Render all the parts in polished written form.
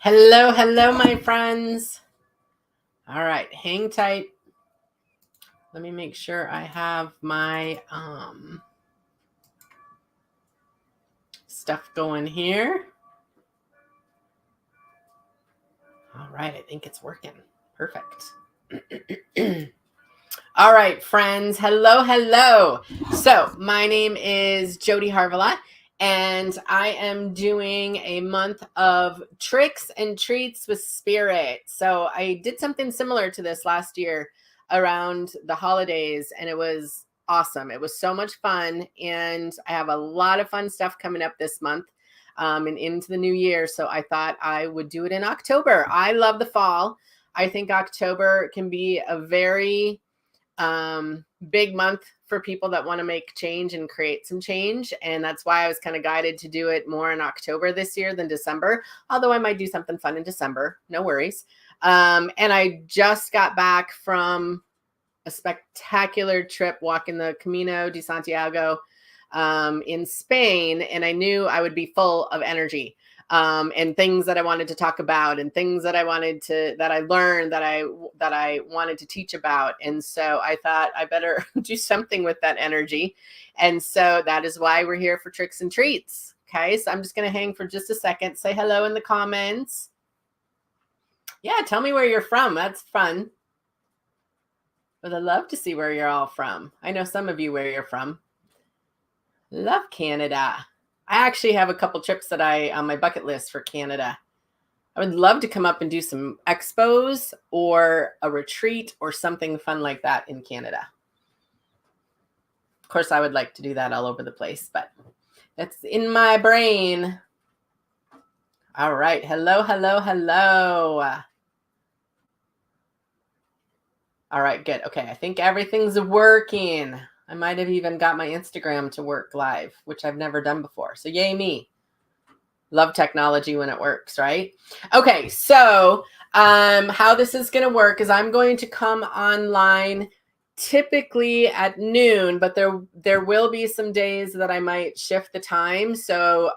Hello, hello, my friends. All right, hang tight. Let me make sure I have my stuff going here. All right, I think it's working. Perfect. All right, friends. Hello, hello. So my name is Jody Harvilla, and I am doing a month of tricks and treats with spirit. So I did something similar to this last year around the holidays, and it was awesome. It was so much fun, and I have a lot of fun stuff coming up this month and into the new year. So I thought I would do it in October. I love the fall. I think October can be a very big month for people that want to make change and create some change. And that's why I was kind of guided to do it more in October this year than December, although I might do something fun in December. No worries. And I just got back from a spectacular trip walking the Camino de Santiago in Spain. And I knew I would be full of energy. And things that I wanted to talk about and things that I learned that I wanted to teach about. And so I thought I better do something with that energy. And so that is why we're here for Tricks and Treats. Okay. So I'm just going to hang for just a second. Say hello in the comments. Yeah. Tell me where you're from. That's fun. But I'd love to see where you're all from. I know some of you where you're from. Love Canada. I actually have a couple trips that on my bucket list for Canada. I would love to come up and do some expos or a retreat or something fun like that in Canada. Of course, I would like to do that all over the place, but that's in my brain. All right. Hello, hello, hello. All right, good. Okay, I think everything's working. I might have even got my Instagram to work live, which I've never done before. So yay me. Love technology when it works, right? Okay, so how this is going to work is I'm going to come online typically at noon, but there will be some days that I might shift the time. So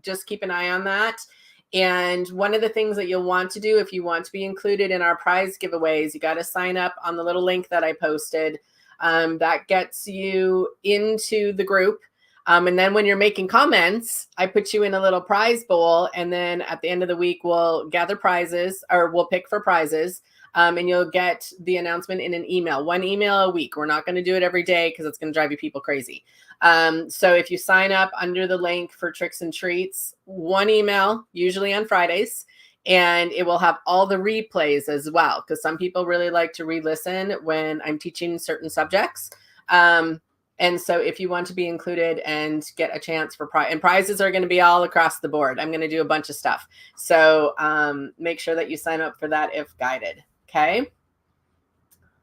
just keep an eye on that. And one of the things that you'll want to do if you want to be included in our prize giveaways, you got to sign up on the little link that I posted. That gets you into the group. And then when you're making comments, I put you in a little prize bowl. And then at the end of the week, we'll gather prizes or we'll pick for prizes. And you'll get the announcement in an email, 1 email a week. We're not going to do it every day because it's going to drive you people crazy. So if you sign up under the link for Tricks and Treats, 1 email, usually on Fridays, and it will have all the replays as well, because some people really like to re-listen when I'm teaching certain subjects. And so if you want to be included and get a chance for prizes are going to be all across the board. I'm going to do a bunch of stuff. So make sure that you sign up for that if guided. Okay.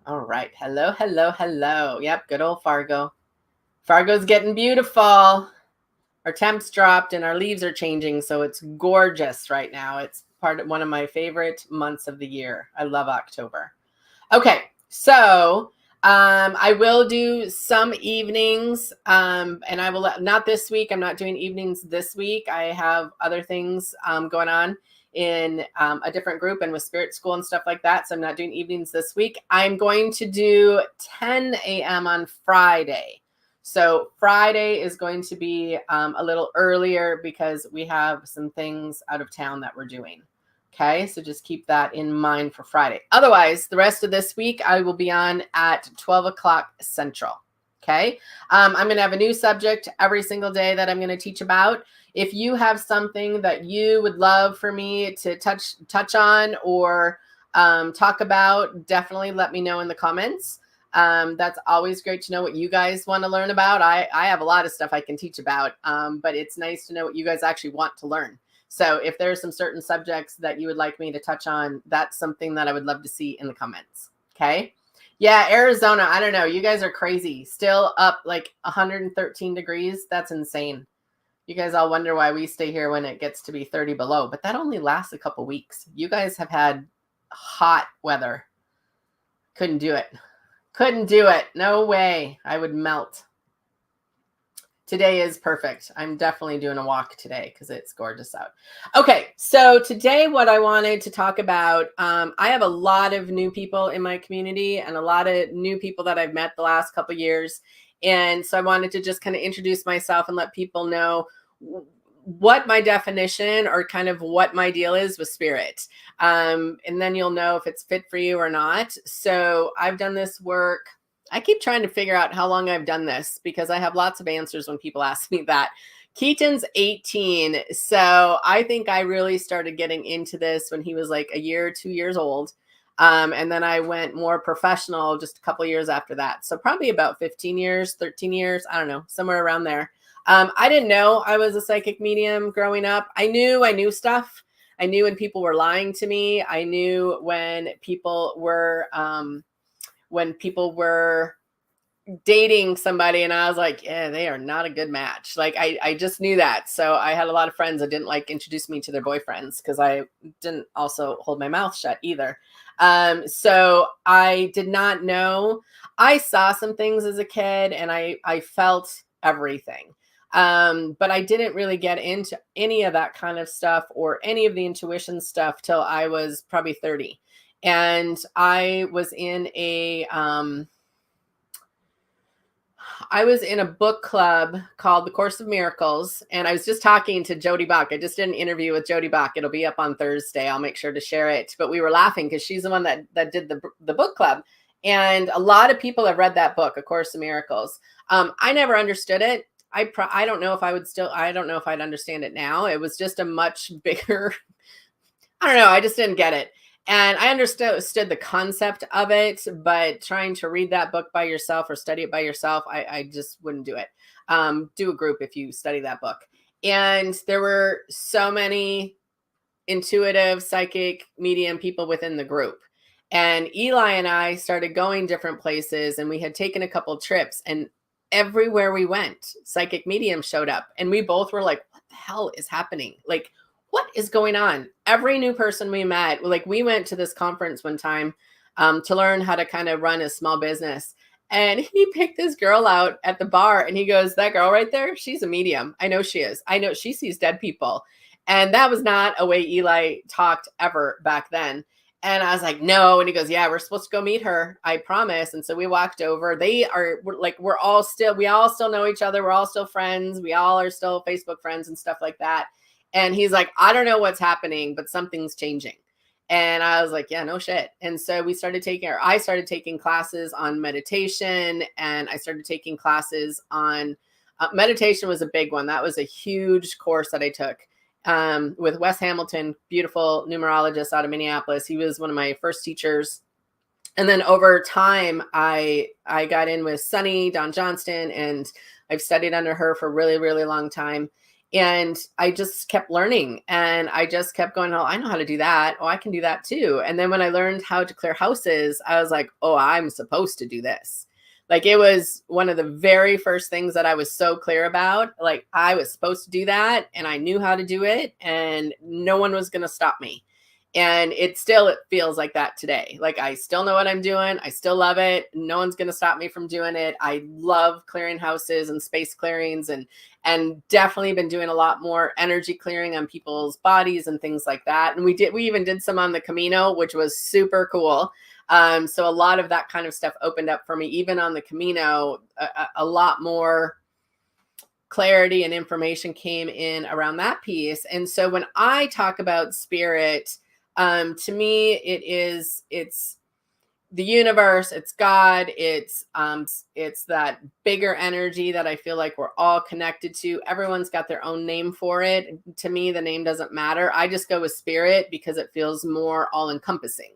All right. Hello, hello, hello. Yep. Good old Fargo. Fargo's getting beautiful. Our temps dropped and our leaves are changing. So it's gorgeous right now. It's one of my favorite months of the year. I love October. Okay. So I will do some evenings and I will not this week. I'm not doing evenings this week. I have other things going on in a different group and with Spirit School and stuff like that. So I'm not doing evenings this week. I'm going to do 10 a.m. on Friday. So Friday is going to be a little earlier because we have some things out of town that we're doing. Okay, so just keep that in mind for Friday. Otherwise, the rest of this week, I will be on at 12 o'clock Central. Okay, I'm going to have a new subject every single day that I'm going to teach about. If you have something that you would love for me to touch on or talk about, definitely let me know in the comments. That's always great to know what you guys want to learn about. I have a lot of stuff I can teach about, but it's nice to know what you guys actually want to learn. So if there are some certain subjects that you would like me to touch on, that's something that I would love to see in the comments. Okay. Yeah. Arizona. I don't know. You guys are crazy. Still up like 113 degrees. That's insane. You guys all wonder why we stay here when it gets to be 30 below, but that only lasts a couple weeks. You guys have had hot weather. Couldn't do it. Couldn't do it. No way. I would melt. Today is perfect. I'm definitely doing a walk today because it's gorgeous out. Okay, so today what I wanted to talk about, I have a lot of new people in my community and a lot of new people that I've met the last couple years. And so I wanted to just kind of introduce myself and let people know what my definition or kind of what my deal is with spirit. And then you'll know if it's fit for you or not. So I've done this work. I keep trying to figure out how long I've done this because I have lots of answers when people ask me that. Keaton's 18. So I think I really started getting into this when he was like a year, 2 years old. And then I went more professional just a couple years after that. So probably about 15 years, 13 years, I don't know, somewhere around there. I didn't know I was a psychic medium growing up. I knew stuff. I knew when people were lying to me. I knew when people were dating somebody and I was like, yeah, they are not a good match. Like I just knew that. So I had a lot of friends that didn't like introduce me to their boyfriends because I didn't also hold my mouth shut either. So I did not know. I saw some things as a kid and I felt everything. But I didn't really get into any of that kind of stuff or any of the intuition stuff till I was probably 30. And I was in a book club called The Course of Miracles. And I was just talking to Jody Bach. I just did an interview with Jody Bach. It'll be up on Thursday. I'll make sure to share it. But we were laughing because she's the one that did the book club. And a lot of people have read that book, A Course of Miracles. I never understood it. I don't know if I don't know if I'd understand it now. It was just a much bigger, I don't know. I just didn't get it. And I understood the concept of it, but trying to read that book by yourself or study it by yourself, I just wouldn't do it. Do a group if you study that book. And there were so many intuitive, psychic, medium people within the group. And Eli and I started going different places and we had taken a couple trips and everywhere we went, psychic medium showed up. And we both were like, what the hell is happening? Like, what is going on? Every new person we met, like we went to this conference one time to learn how to kind of run a small business. And he picked this girl out at the bar and he goes, that girl right there, she's a medium. I know she is. I know she sees dead people. And that was not a way Eli talked ever back then. And I was like, no. And he goes, yeah, we're supposed to go meet her. I promise. And so we walked over. We all still know each other. We're all still friends. We all are still Facebook friends and stuff like that. And he's like, I don't know what's happening, but something's changing. And I was like, yeah, no shit. And so I started taking classes on meditation and I started taking classes on meditation was a big one. That was a huge course that I took with Wes Hamilton, beautiful numerologist out of Minneapolis. He was one of my first teachers. And then over time, I got in with Sunny Dawn Johnston and I've studied under her for a really, really long time. And I just kept learning and I just kept going, oh, I know how to do that. Oh, I can do that too. And then when I learned how to clear houses, I was like, oh, I'm supposed to do this. Like it was one of the very first things that I was so clear about. Like I was supposed to do that and I knew how to do it and no one was going to stop me. And it feels like that today. Like I still know what I'm doing. I still love it. No one's going to stop me from doing it. I love clearing houses and space clearings and definitely been doing a lot more energy clearing on people's bodies and things like that. And we even did some on the Camino, which was super cool. So a lot of that kind of stuff opened up for me, even on the Camino, a lot more clarity and information came in around that piece. And so when I talk about spirit, to me, it's the universe, it's God, it's that bigger energy that I feel like we're all connected to. Everyone's got their own name for it. To me, the name doesn't matter. I just go with spirit because it feels more all encompassing.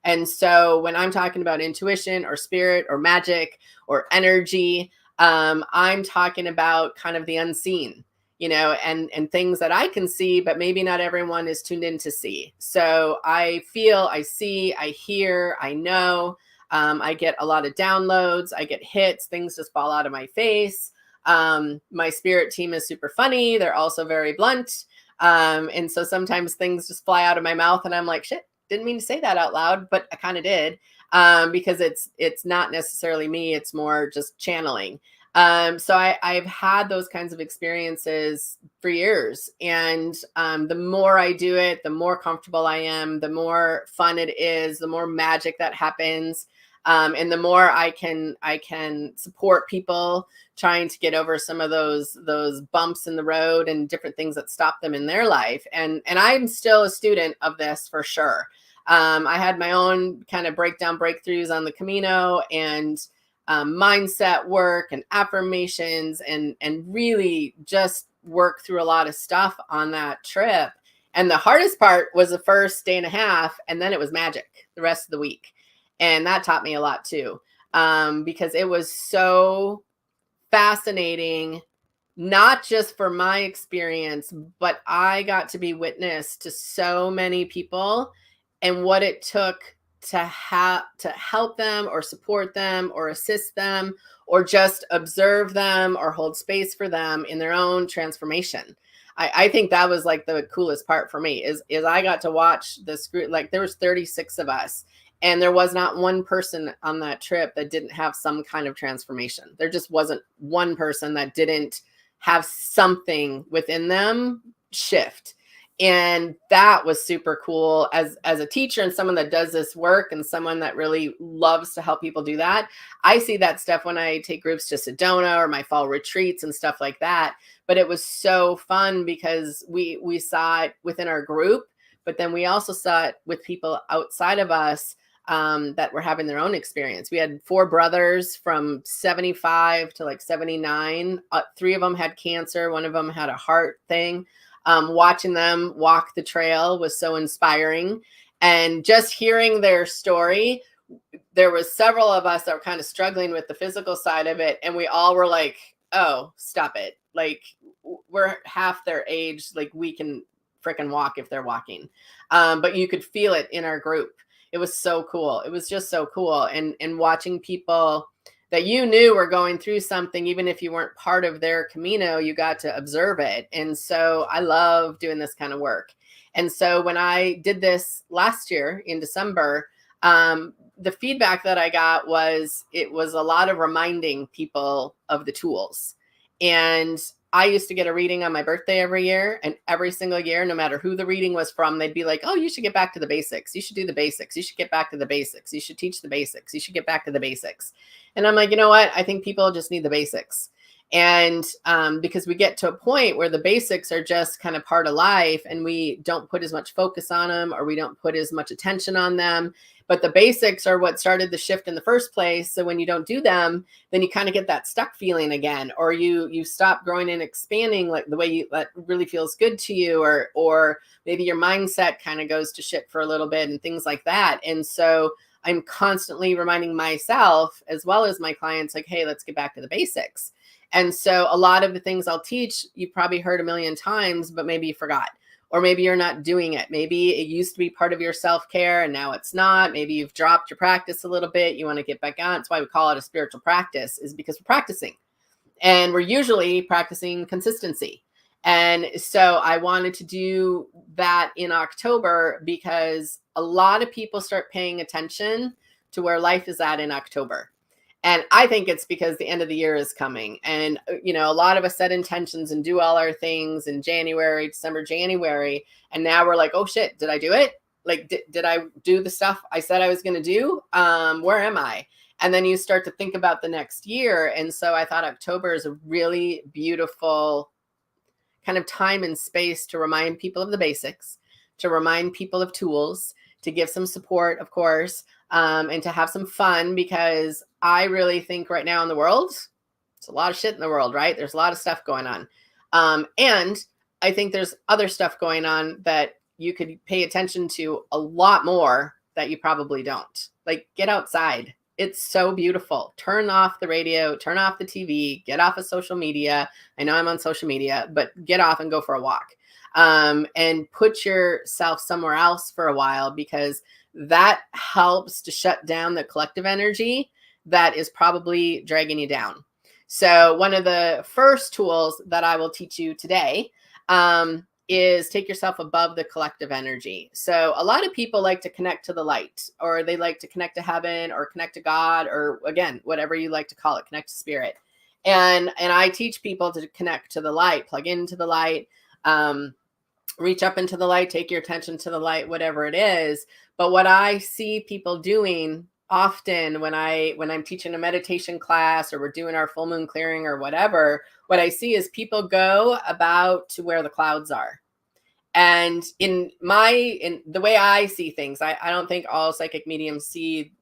And so when I'm talking about intuition or spirit or magic or energy, I'm talking about kind of the unseen, and things that I can see, but maybe not everyone is tuned in to see. So I feel, I see, I hear, I know, I get a lot of downloads, I get hits, things just fall out of my face. My spirit team is super funny. They're also very blunt. And so sometimes things just fly out of my mouth and I'm like, shit, didn't mean to say that out loud, but I kind of did, because it's not necessarily me. It's more just channeling. So I've had those kinds of experiences for years. And the more I do it, the more comfortable I am, the more fun it is, the more magic that happens. And the more I can support people trying to get over some of those bumps in the road and different things that stop them in their life. And I'm still a student of this for sure. I had my own kind of breakthroughs on the Camino, and mindset work and affirmations, and really just work through a lot of stuff on that trip. And the hardest part was the first day and a half, and then it was magic the rest of the week. And that taught me a lot too, because it was so fascinating, not just for my experience, but I got to be witness to so many people and what it took to help them or support them or assist them or just observe them or hold space for them in their own transformation. I think that was like the coolest part for me is I got to watch this group. Like there was 36 of us, and there was not one person on that trip that didn't have some kind of transformation. There just wasn't one person that didn't have something within them shift. And that was super cool as a teacher and someone that does this work and someone that really loves to help people do that. I see that stuff when I take groups to Sedona or my fall retreats and stuff like that. But it was so fun because we saw it within our group, but then we also saw it with people outside of us that were having their own experience. We had 4 brothers from 75 to like 79. 3 of them had cancer. One of them had a heart thing. Watching them walk the trail was so inspiring. And just hearing their story, there was several of us that were kind of struggling with the physical side of it. And we all were like, oh, stop it. Like we're half their age. Like we can freaking walk if they're walking. But you could feel it in our group. It was so cool. It was just so cool. And watching people that you knew were going through something, even if you weren't part of their Camino, you got to observe it. And so I love doing this kind of work. And so when I did this last year in December, the feedback that I got was it was a lot of reminding people of the tools. And I used to get a reading on my birthday every year, and every single year, no matter who the reading was from, they'd be like, oh, you should get back to the basics. You should do the basics. You should get back to the basics. You should teach the basics. You should get back to the basics. And I'm like, you know what? I think people just need the basics. And because we get to a point where the basics are just kind of part of life and we don't put as much focus on them or we don't put as much attention on them. But the basics are what started the shift in the first place. So when you don't do them, then you kind of get that stuck feeling again, or you stop growing and expanding like the way that really feels good to you, or maybe your mindset kind of goes to shit for a little bit and things like that. And so I'm constantly reminding myself as well as my clients, like, hey, let's get back to the basics. And so a lot of the things I'll teach, you probably heard a million times, but maybe you forgot. Or maybe you're not doing it. Maybe it used to be part of your self-care and now it's not. Maybe you've dropped your practice a little bit. You want to get back on. That's why we call it a spiritual practice, is because we're practicing. And we're usually practicing consistency. And so I wanted to do that in October because a lot of people start paying attention to where life is at in October. And I think it's because the end of the year is coming. And, you know, a lot of us set intentions and do all our things in January, December, January. And now we're like, oh, shit, did I do it? Like, did I do the stuff I said I was going to do? Where am I? And then you start to think about the next year. And so I thought October is a really beautiful kind of time and space to remind people of the basics, to remind people of tools, to give some support, of course, and to have some fun, because I really think right now in the world, it's a lot of shit in the world, right? There's a lot of stuff going on. And I think there's other stuff going on that you could pay attention to a lot more that you probably don't. Like, get outside. It's so beautiful. Turn off the radio, turn off the TV, get off of social media. I know I'm on social media, but get off and go for a walk. And put yourself somewhere else for a while, because that helps to shut down the collective energy that is probably dragging you down. So one of the first tools that I will teach you today is take yourself above the collective energy. So a lot of people like to connect to the light, or they like to connect to heaven, or connect to God, or again, whatever you like to call it, connect to spirit. And I teach people to connect to the light, plug into the light, reach up into the light, take your attention to the light, whatever it is. But what I see people doing often when I'm teaching a meditation class, or we're doing our full moon clearing or whatever, what I see is people go about to where the clouds are. And in the way I see things, I don't think all psychic mediums see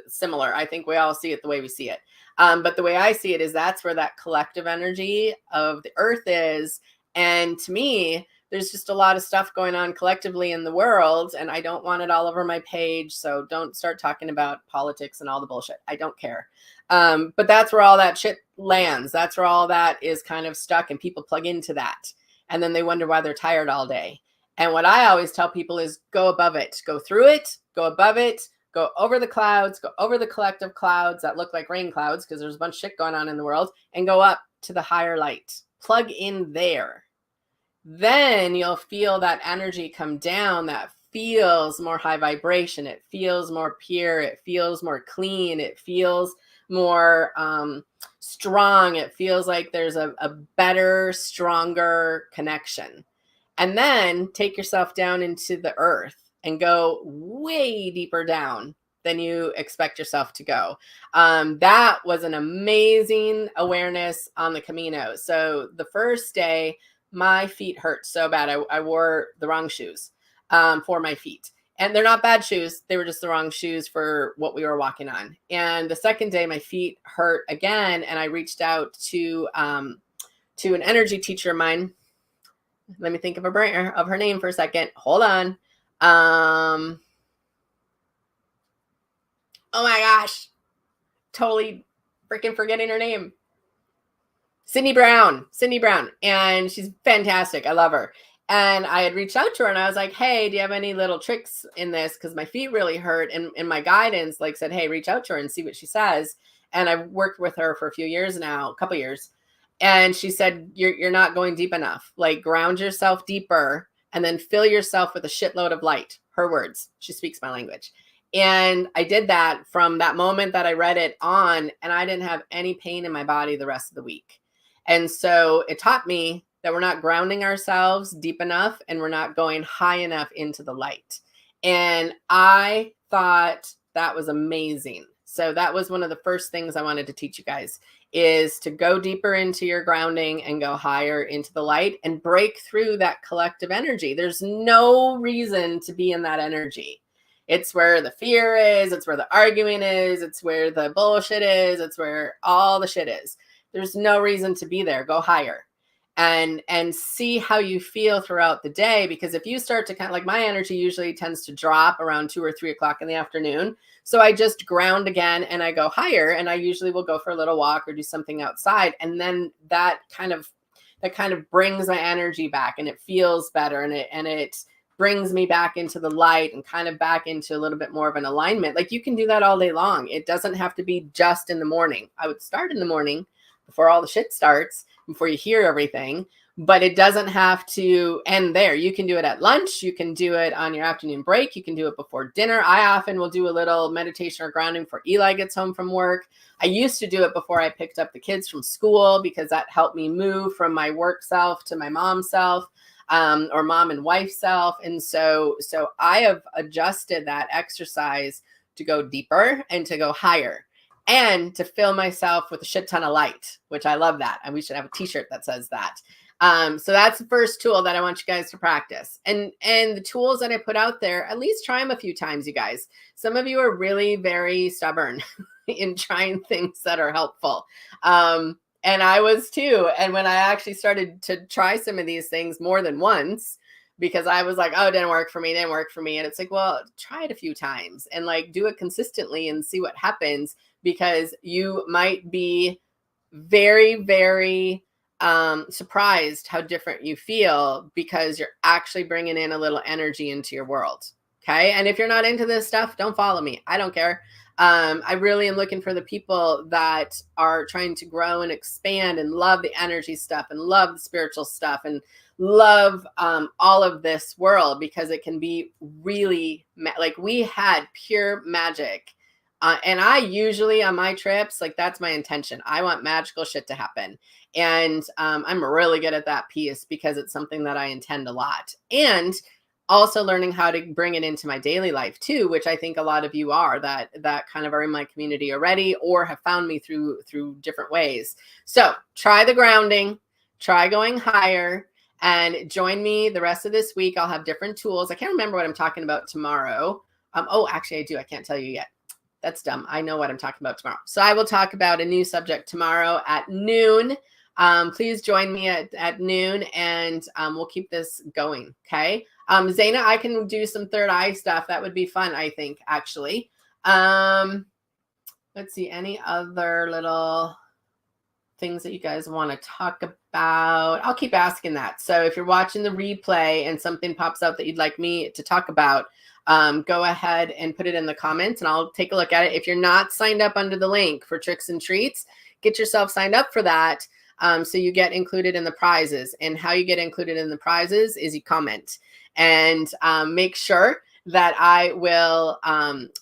similar. I think we all see it the way we see it. But the way I see it is that's where that collective energy of the earth is. And to me, there's just a lot of stuff going on collectively in the world, and I don't want it all over my page. So don't start talking about politics and all the bullshit. I don't care. But that's where all that shit lands. That's where all that is kind of stuck, and people plug into that. And then they wonder why they're tired all day. And what I always tell people is go above it, go through it, go above it, go over the clouds, go over the collective clouds that look like rain clouds, because there's a bunch of shit going on in the world, and go up to the higher light. Plug in there. Then you'll feel that energy come down that feels more high vibration. It feels more pure. It feels more clean. It feels more strong. It feels like there's a better, stronger connection. And then take yourself down into the earth and go way deeper down than you expect yourself to go. That was an amazing awareness on the Camino. So the first day, my feet hurt so bad. I wore the wrong shoes for my feet. And they're not bad shoes. They were just the wrong shoes for what we were walking on. And the second day, my feet hurt again. And I reached out to an energy teacher of mine. Let me think of her name for a second. Hold on. Oh my gosh. Totally freaking forgetting her name. Cindy Brown. And she's fantastic. I love her. And I had reached out to her and I was like, hey, do you have any little tricks in this? Because my feet really hurt. And my guidance said, hey, reach out to her and see what she says. And I've worked with her for a few years now, a couple years. And she said, you're not going deep enough. Ground yourself deeper and then fill yourself with a shitload of light. Her words. She speaks my language. And I did that from that moment that I read it on, and I didn't have any pain in my body the rest of the week. And so it taught me that we're not grounding ourselves deep enough and we're not going high enough into the light. And I thought that was amazing. So that was one of the first things I wanted to teach you guys, is to go deeper into your grounding and go higher into the light and break through that collective energy. There's no reason to be in that energy. It's where the fear is. It's where the arguing is. It's where the bullshit is. It's where all the shit is. There's no reason to be there. Go higher and see how you feel throughout the day. Because if you start to kind of my energy usually tends to drop around 2 or 3 o'clock in the afternoon. So I just ground again and I go higher, and I usually will go for a little walk or do something outside. And then that kind of brings my energy back, and it feels better, and it brings me back into the light and kind of back into a little bit more of an alignment. You can do that all day long. It doesn't have to be just in the morning. I would start in the morning before all the shit starts, before you hear everything, but it doesn't have to end there. You can do it at lunch. You can do it on your afternoon break. You can do it before dinner. I often will do a little meditation or grounding before Eli gets home from work. I used to do it before I picked up the kids from school, because that helped me move from my work self to my mom self, or mom and wife self. And so I have adjusted that exercise to go deeper and to go higher, and to fill myself with a shit ton of light, which I love that. And we should have a t-shirt that says that. So that's the first tool that I want you guys to practice. And the tools that I put out there, at least try them a few times, you guys. Some of you are really very stubborn in trying things that are helpful. And I was too. And when I actually started to try some of these things more than once, because I was like, oh, it didn't work for me. And it's well, try it a few times and do it consistently and see what happens. Because you might be very, very surprised how different you feel, because you're actually bringing in a little energy into your world. Okay. And if you're not into this stuff, don't follow me. I don't care. I really am looking for the people that are trying to grow and expand and love the energy stuff and love the spiritual stuff and love all of this world, because it can be really we had pure magic And I usually on my trips, like that's my intention. I want magical shit to happen. And I'm really good at that piece because it's something that I intend a lot. And also learning how to bring it into my daily life too, which I think a lot of you are that kind of are in my community already or have found me through different ways. So try the grounding, try going higher, and join me the rest of this week. I'll have different tools. I can't remember what I'm talking about tomorrow. Oh, actually I do. I can't tell you yet. That's dumb. I know what I'm talking about tomorrow. So I will talk about a new subject tomorrow at noon. Please join me at noon, and we'll keep this going. Okay. Zaina, I can do some third eye stuff. That would be fun, I think, actually. Let's see, any other little things that you guys want to talk about? I'll keep asking that. So if you're watching the replay and something pops out that you'd like me to talk about, go ahead and put it in the comments and I'll take a look at it. If you're not signed up under the link for Tricks and Treats, get yourself signed up for that. So you get included in the prizes. And how you get included in the prizes is you comment and make sure that I will,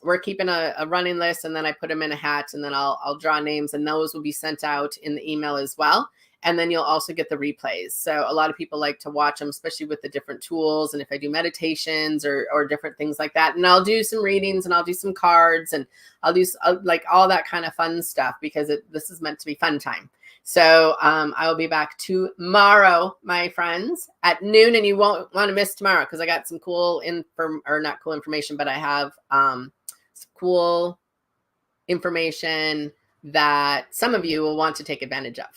we're keeping a running list, and then I put them in a hat, and then I'll draw names, and those will be sent out in the email as well. And then you'll also get the replays. So a lot of people like to watch them, especially with the different tools. And if I do meditations or different things like that, and I'll do some readings and I'll do some cards and I'll do like all that kind of fun stuff because this is meant to be fun time. So I will be back tomorrow, my friends, at noon, and you won't want to miss tomorrow because I got some cool not cool information, but I have some cool information that some of you will want to take advantage of.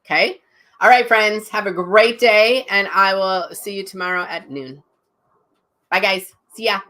Okay. All right, friends, have a great day, and I will see you tomorrow at noon. Bye, guys. See ya.